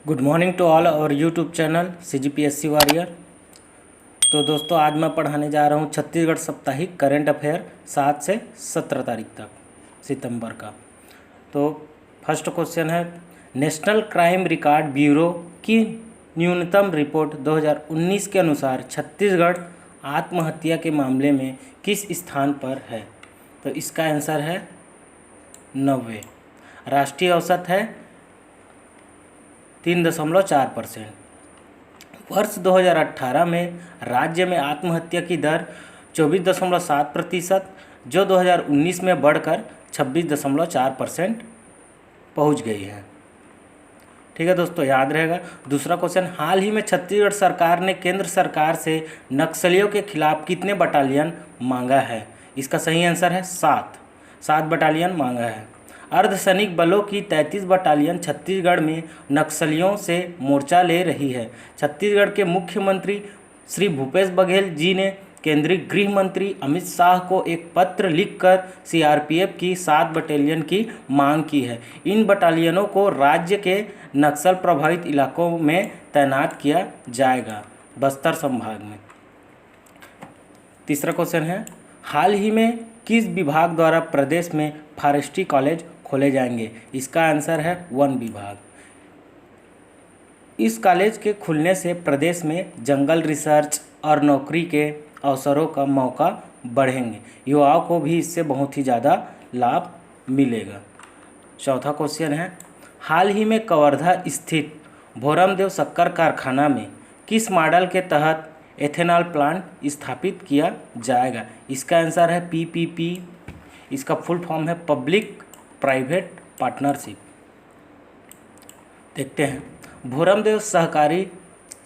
Good morning to all और YouTube channel CGPSC warrior. तो दोस्तों आज मैं पढ़ाने जा रहा हूँ छत्तीसगढ़ साप्ताहिक करंट अफेयर 7 से 17 तारीख तक सितंबर का। तो फर्स्ट क्वेश्चन है, नेशनल क्राइम रिकॉर्ड ब्यूरो की न्यूनतम रिपोर्ट 2019 के अनुसार छत्तीसगढ़ आत्महत्या के मामले में किस स्थान पर है? तो इसका आंसर है 90। राष्ट्रीय औसत है 3.4%। वर्ष 2018 में राज्य में आत्महत्या की दर 24.7%, जो 2019 में बढ़कर 26.4% पहुंच गई है। ठीक है दोस्तों, याद रहेगा। दूसरा क्वेश्चन, हाल ही में छत्तीसगढ़ सरकार ने केंद्र सरकार से नक्सलियों के खिलाफ कितने बटालियन मांगा है? इसका सही आंसर है 7 बटालियन मांगा है। अर्धसैनिक बलों की 33 बटालियन छत्तीसगढ़ में नक्सलियों से मोर्चा ले रही है। छत्तीसगढ़ के मुख्यमंत्री श्री भूपेश बघेल जी ने केंद्रीय गृह मंत्री अमित शाह को एक पत्र लिखकर CRPF की 7 बटालियन की मांग की है। इन बटालियनों को राज्य के नक्सल प्रभावित इलाकों में तैनात किया जाएगा, बस्तर संभाग में। तीसरा क्वेश्चन है, हाल ही में किस विभाग द्वारा प्रदेश में फॉरेस्ट्री कॉलेज खोले जाएंगे? इसका आंसर है वन विभाग। इस कॉलेज के खुलने से प्रदेश में जंगल रिसर्च और नौकरी के अवसरों का मौका बढ़ेंगे। युवाओं को भी इससे बहुत ही ज़्यादा लाभ मिलेगा। चौथा क्वेश्चन है, हाल ही में कवर्धा स्थित भोरमदेव शक्कर कारखाना में किस मॉडल के तहत एथेनॉल प्लांट स्थापित किया जाएगा? इसका आंसर है PPP। इसका फुल फॉर्म है पब्लिक प्राइवेट पार्टनरशिप। देखते हैं, भोरमदेव सहकारी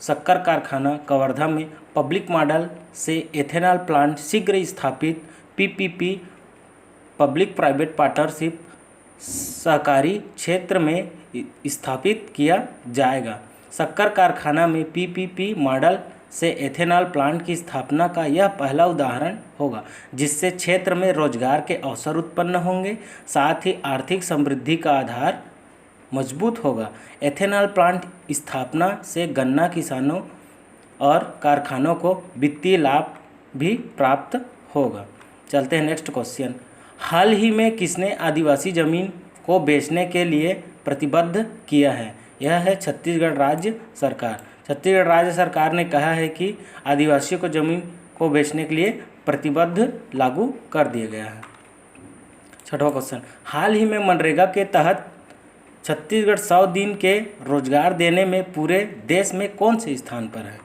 शक्कर कारखाना कवर्धा में पब्लिक मॉडल से एथेनॉल प्लांट शीघ्र स्थापित PPP पब्लिक प्राइवेट पार्टनरशिप सहकारी क्षेत्र में स्थापित किया जाएगा। शक्कर कारखाना में PPP मॉडल से एथेनॉल प्लांट की स्थापना का यह पहला उदाहरण होगा, जिससे क्षेत्र में रोजगार के अवसर उत्पन्न होंगे, साथ ही आर्थिक समृद्धि का आधार मजबूत होगा। एथेनॉल प्लांट स्थापना से गन्ना किसानों और कारखानों को वित्तीय लाभ भी प्राप्त होगा। चलते हैं नेक्स्ट क्वेश्चन, हाल ही में किसने आदिवासी जमीन को बेचने के लिए प्रतिबद्ध किया है? यह है छत्तीसगढ़ राज्य सरकार। छत्तीसगढ़ राज्य सरकार ने कहा है कि आदिवासियों को जमीन को बेचने के लिए प्रतिबद्ध लागू कर दिया गया है। छठवां क्वेश्चन, हाल ही में मनरेगा के तहत छत्तीसगढ़ 100 दिन के रोजगार देने में पूरे देश में कौन से स्थान पर है?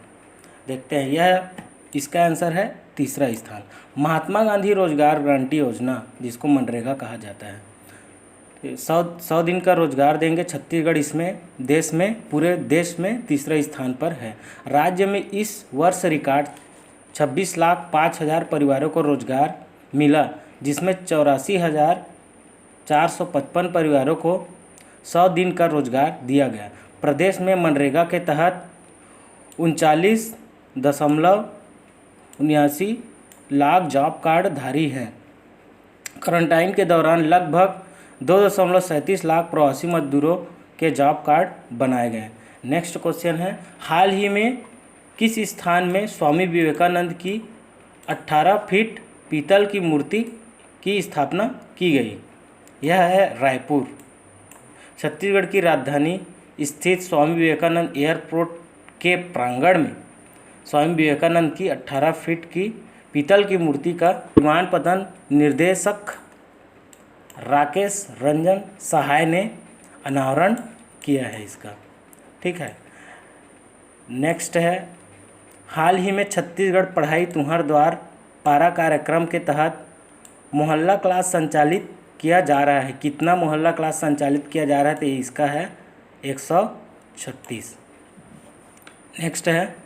देखते हैं, यह इसका आंसर है तीसरा स्थान। महात्मा गांधी रोजगार गारंटी योजना, जिसको मनरेगा कहा जाता है, 100 दिन का रोजगार देंगे छत्तीसगढ़, इसमें देश में पूरे देश में तीसरे स्थान पर है। राज्य में इस वर्ष रिकॉर्ड 26,05,000 परिवारों को रोजगार मिला, जिसमें 84,455 परिवारों को 100 दिन का रोजगार दिया गया। प्रदेश में मनरेगा के तहत 39.79 लाख जॉब कार्ड धारी हैं। क्वारंटाइन के दौरान लगभग 2.37 लाख प्रवासी मजदूरों के जॉब कार्ड बनाए गए। नेक्स्ट क्वेश्चन है, हाल ही में किस स्थान में स्वामी विवेकानंद की 18 फीट पीतल की मूर्ति की स्थापना की गई? यह है रायपुर। छत्तीसगढ़ की राजधानी स्थित स्वामी विवेकानंद एयरपोर्ट के प्रांगण में स्वामी विवेकानंद की 18 फीट की पीतल की मूर्ति का विमानपतन निर्देशक राकेश रंजन सहाय ने अनावरण किया है इसका। ठीक है, नेक्स्ट है, हाल ही में छत्तीसगढ़ पढ़ाई तुहर द्वार पारा कार्यक्रम के तहत मोहल्ला क्लास संचालित किया जा रहा है। कितना मोहल्ला क्लास संचालित किया जा रहा है? तो इसका है 136। नेक्स्ट है,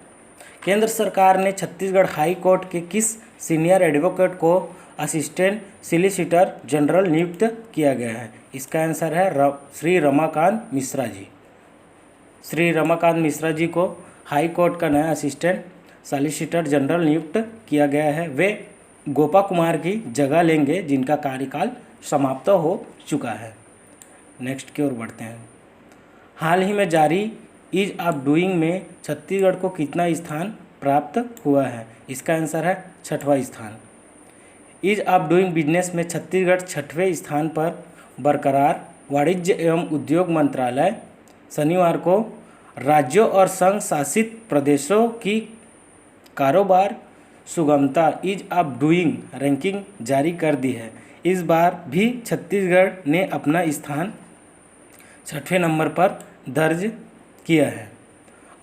केंद्र सरकार ने छत्तीसगढ़ हाई कोर्ट के किस सीनियर एडवोकेट को असिस्टेंट सॉलिसिटर जनरल नियुक्त किया गया है? इसका आंसर है श्री रमाकांत मिश्रा जी। श्री रमाकांत मिश्रा जी को हाई कोर्ट का नया असिस्टेंट सॉलिसिटर जनरल नियुक्त किया गया है। वे गोपा कुमार की जगह लेंगे, जिनका कार्यकाल समाप्त हो चुका है। नेक्स्ट की ओर बढ़ते हैं, हाल ही में जारी ईज ऑफ डूइंग में छत्तीसगढ़ को कितना स्थान प्राप्त हुआ है? इसका आंसर है 6वां स्थान। ईज ऑफ डूइंग बिजनेस में छत्तीसगढ़ 6वें स्थान पर बरकरार। वाणिज्य एवं उद्योग मंत्रालय शनिवार को राज्यों और संघ शासित प्रदेशों की कारोबार सुगमता ईज ऑफ डूइंग रैंकिंग जारी कर दी है। इस बार भी छत्तीसगढ़ ने अपना स्थान 6वें नंबर पर दर्ज किया है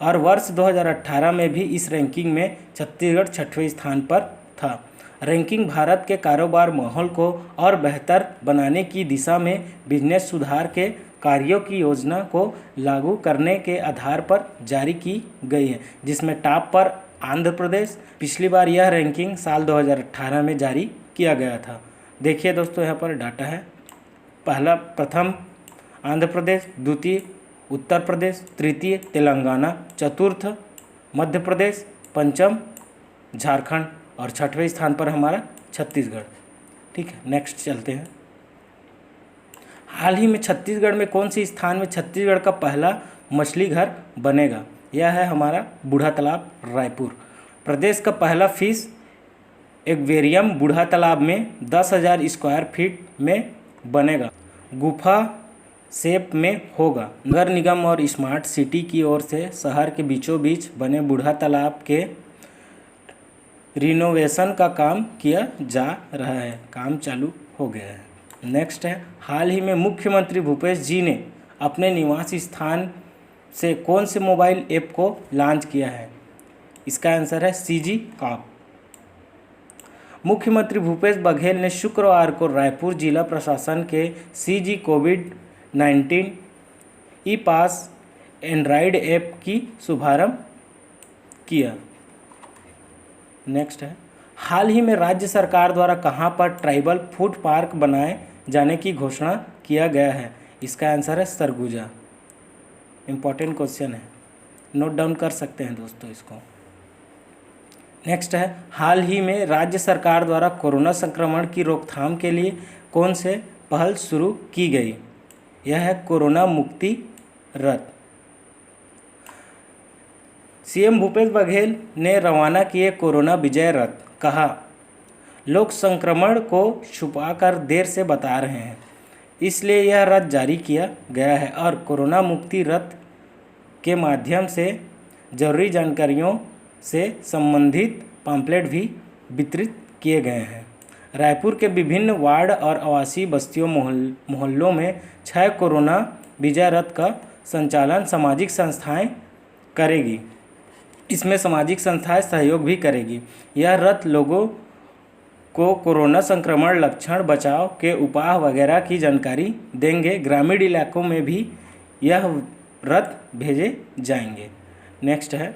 और वर्ष 2018 में भी इस रैंकिंग में छत्तीसगढ़ 6वें स्थान पर था। रैंकिंग भारत के कारोबार माहौल को और बेहतर बनाने की दिशा में बिजनेस सुधार के कार्यों की योजना को लागू करने के आधार पर जारी की गई है, जिसमें टॉप पर आंध्र प्रदेश। पिछली बार यह रैंकिंग साल 2018 में जारी किया गया था। देखिए दोस्तों, यहाँ पर डाटा है। प्रथम आंध्र प्रदेश, द्वितीय उत्तर प्रदेश, तृतीय तेलंगाना, चतुर्थ मध्य प्रदेश, पंचम झारखंड और 6वें स्थान पर हमारा छत्तीसगढ़। ठीक है, नेक्स्ट चलते हैं। हाल ही में छत्तीसगढ़ में कौन सी स्थान में छत्तीसगढ़ का पहला मछली घर बनेगा? यह है हमारा बूढ़ा तालाब, रायपुर। प्रदेश का पहला फिश एक्वेरियम बूढ़ा तालाब में 10,000 स्क्वायर फीट में बनेगा। गुफा शेप में होगा। नगर निगम और स्मार्ट सिटी की ओर से शहर के बीचों बीच बने बूढ़ा तालाब के रिनोवेशन का काम किया जा रहा है, काम चालू हो गया है। नेक्स्ट है, हाल ही में मुख्यमंत्री भूपेश जी ने अपने निवास स्थान से कौन से मोबाइल ऐप को लॉन्च किया है? इसका आंसर है सीजी कॉप। मुख्यमंत्री भूपेश बघेल ने शुक्रवार को रायपुर जिला प्रशासन के सीजी कोविड-19 ई पास एंड्रॉयड ऐप की शुभारंभ किया। नेक्स्ट है, हाल ही में राज्य सरकार द्वारा कहां पर ट्राइबल फूड पार्क बनाए जाने की घोषणा किया गया है? इसका आंसर है सरगुजा। इम्पॉर्टेंट क्वेश्चन है, नोट डाउन कर सकते हैं दोस्तों इसको। नेक्स्ट है, हाल ही में राज्य सरकार द्वारा कोरोना संक्रमण की रोकथाम के लिए कौन से पहल शुरू की गई? यह है कोरोना मुक्ति रथ। सीएम भूपेश बघेल ने रवाना किए कोरोना विजय रथ। कहा, लोग संक्रमण को छुपाकर देर से बता रहे हैं, इसलिए यह रथ जारी किया गया है और कोरोना मुक्ति रथ के माध्यम से जरूरी जानकारियों से संबंधित पम्फलेट भी वितरित किए गए हैं। रायपुर के विभिन्न वार्ड और आवासीय बस्तियों मोहल्लों में 6 कोरोना विजय रथ का संचालन सामाजिक संस्थाएं करेगी। इसमें सामाजिक संस्थाएं सहयोग भी करेगी। यह रथ लोगों को कोरोना संक्रमण, लक्षण, बचाव के उपाय वगैरह की जानकारी देंगे। ग्रामीण इलाकों में भी यह रथ भेजे जाएंगे। नेक्स्ट है,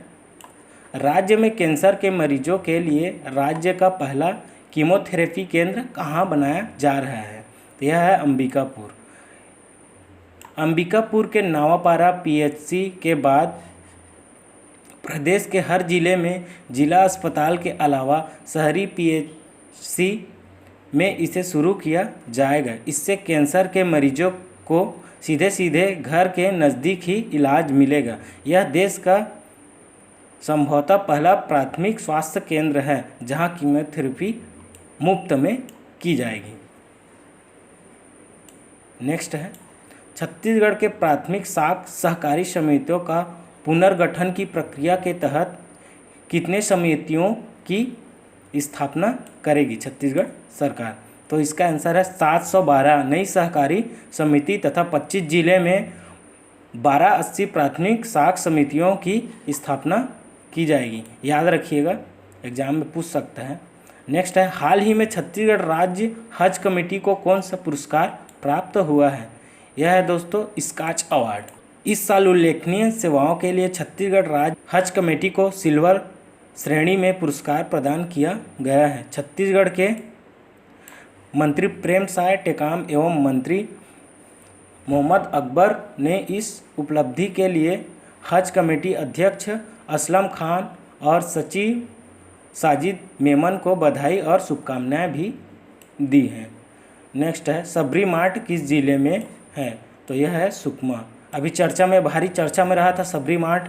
राज्य में कैंसर के मरीजों के लिए राज्य का पहला कीमोथेरेपी केंद्र कहाँ बनाया जा रहा है? यह है अंबिकापुर। अंबिकापुर के नावापारा पीएचसी के बाद प्रदेश के हर जिले में जिला अस्पताल के अलावा शहरी पीएचसी में इसे शुरू किया जाएगा। इससे कैंसर के मरीजों को सीधे घर के नज़दीक ही इलाज मिलेगा। यह देश का संभवतः पहला प्राथमिक स्वास्थ्य केंद्र है जहां कीमोथेरेपी मुफ्त में की जाएगी। नेक्स्ट है, छत्तीसगढ़ के प्राथमिक साख सहकारी समितियों का पुनर्गठन की प्रक्रिया के तहत कितने समितियों की स्थापना करेगी छत्तीसगढ़ सरकार? तो इसका आंसर है 712 नई सहकारी समिति तथा 25 जिले में 1280 प्राथमिक साख समितियों की स्थापना की जाएगी। याद रखिएगा, एग्जाम में पूछ सकता है। नेक्स्ट है, हाल ही में छत्तीसगढ़ राज्य हज कमेटी को कौन सा पुरस्कार प्राप्त हुआ है? यह है दोस्तों स्कॉच अवार्ड। इस साल उल्लेखनीय सेवाओं के लिए छत्तीसगढ़ राज्य हज कमेटी को सिल्वर श्रेणी में पुरस्कार प्रदान किया गया है। छत्तीसगढ़ के मंत्री प्रेम साय टेकाम एवं मंत्री मोहम्मद अकबर ने इस उपलब्धि के लिए हज कमेटी अध्यक्ष असलम खान और सचिव साजिद मेमन को बधाई और शुभकामनाएं भी दी हैं। नेक्स्ट है, सबरी मार्ट किस जिले में है? तो यह है सुकमा। अभी भारी चर्चा में रहा था सबरी मार्ट।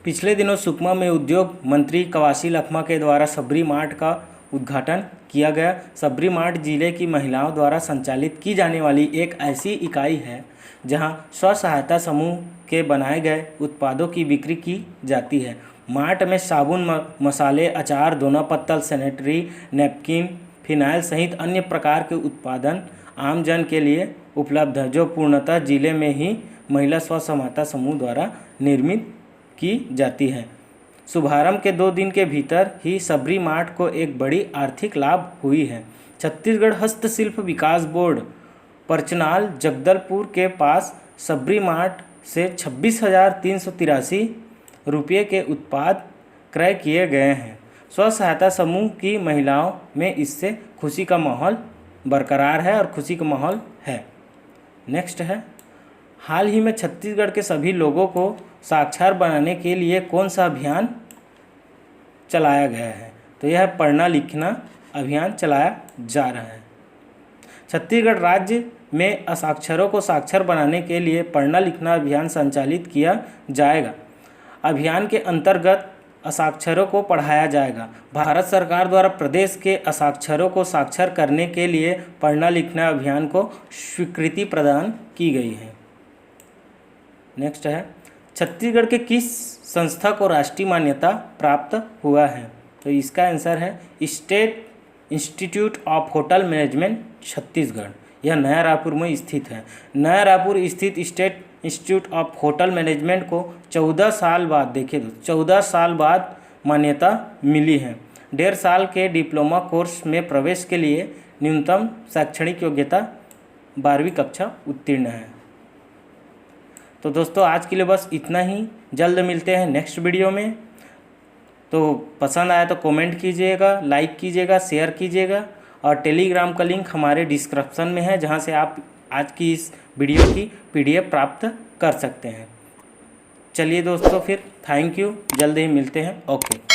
पिछले दिनों सुकमा में उद्योग मंत्री कवासी लखमा के द्वारा सबरी मार्ट का उद्घाटन किया गया। सबरी मार्ट जिले की महिलाओं द्वारा संचालित की जाने वाली एक ऐसी इकाई है जहां स्व सहायता समूह के बनाए गए उत्पादों की बिक्री की जाती है। मार्ट में साबुन, मसाले, अचार, दोना पत्तल, सैनिटरी नैपकिन, फिनाइल सहित अन्य प्रकार के उत्पादन आम जन के लिए उपलब्ध है, जो पूर्णतः जिले में ही महिला स्व सहायता समूह द्वारा निर्मित की जाती है। शुभारंभ के 2 दिन के भीतर ही सबरी मार्ट को एक बड़ी आर्थिक लाभ हुई है। छत्तीसगढ़ हस्तशिल्प विकास बोर्ड परचनाल जगदलपुर के पास सबरी मार्ट से 26,383 रुपये के उत्पाद क्रय किए गए हैं। स्व सहायता समूह की महिलाओं में इससे खुशी का माहौल बरकरार है और खुशी का माहौल है। नेक्स्ट है, हाल ही में छत्तीसगढ़ के सभी लोगों को साक्षर बनाने के लिए कौन सा अभियान चलाया गया है? तो यह पढ़ना लिखना अभियान चलाया जा रहा है। छत्तीसगढ़ राज्य में असाक्षरों को साक्षर बनाने के लिए पढ़ना लिखना अभियान संचालित किया जाएगा। अभियान के अंतर्गत असाक्षरों को पढ़ाया जाएगा। भारत सरकार द्वारा प्रदेश के असाक्षरों को साक्षर करने के लिए पढ़ना लिखना अभियान को स्वीकृति प्रदान की गई है। नेक्स्ट है, छत्तीसगढ़ के किस संस्था को राष्ट्रीय मान्यता प्राप्त हुआ है? तो इसका आंसर है state institute of hotel management Chhattisgarh. यह नया रायपुर में स्थित है। नया रायपुर स्थित state institute of hotel management को 14 साल बाद, देखिए 14 साल बाद मान्यता मिली है। 1.5 साल के डिप्लोमा कोर्स में प्रवेश के लिए न्यूनतम शैक्षणिक योग्यता 12वीं कक्षा उत्तीर्ण है। तो दोस्तों आज के लिए बस इतना ही। जल्द मिलते हैं नेक्स्ट वीडियो में। तो पसंद आया तो कमेंट कीजिएगा, लाइक कीजिएगा, शेयर कीजिएगा और टेलीग्राम का लिंक हमारे डिस्क्रिप्शन में है, जहां से आप आज की इस वीडियो की PDF प्राप्त कर सकते हैं। चलिए दोस्तों, फिर थैंक यू, जल्द ही मिलते हैं। ओके।